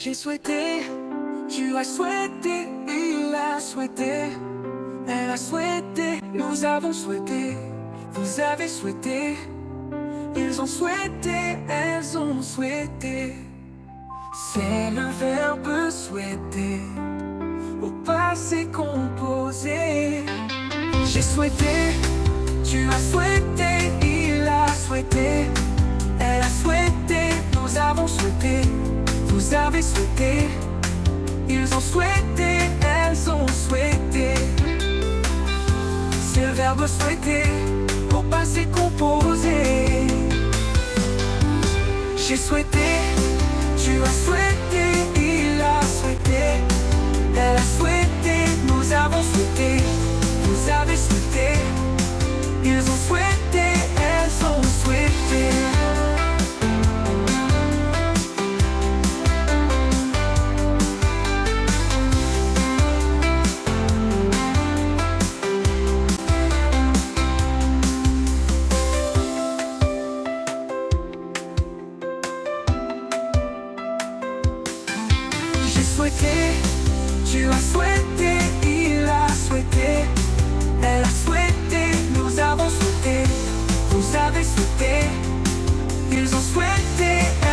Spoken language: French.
J'ai souhaité, tu as souhaité, il a souhaité, elle a souhaité, nous avons souhaité, vous avez souhaité, ils ont souhaité, elles ont souhaité. C'est le verbe souhaiter, au passé composé. J'ai souhaité, tu as souhaité, il a souhaité, elle a souhaité, nous avons souhaité, vous avez souhaité, ils ont souhaité, elles ont souhaité. C'est le verbe souhaiter, au passé composé. J'ai souhaité, tu as souhaité, il a souhaité, elle a souhaité, nous avons souhaité, vous avez souhaité, ils ont souhaité, elles ont souhaité. J'ai souhaité, tu as souhaité, il a souhaité, elle a souhaité, nous avons souhaité, vous avez souhaité, ils ont souhaité.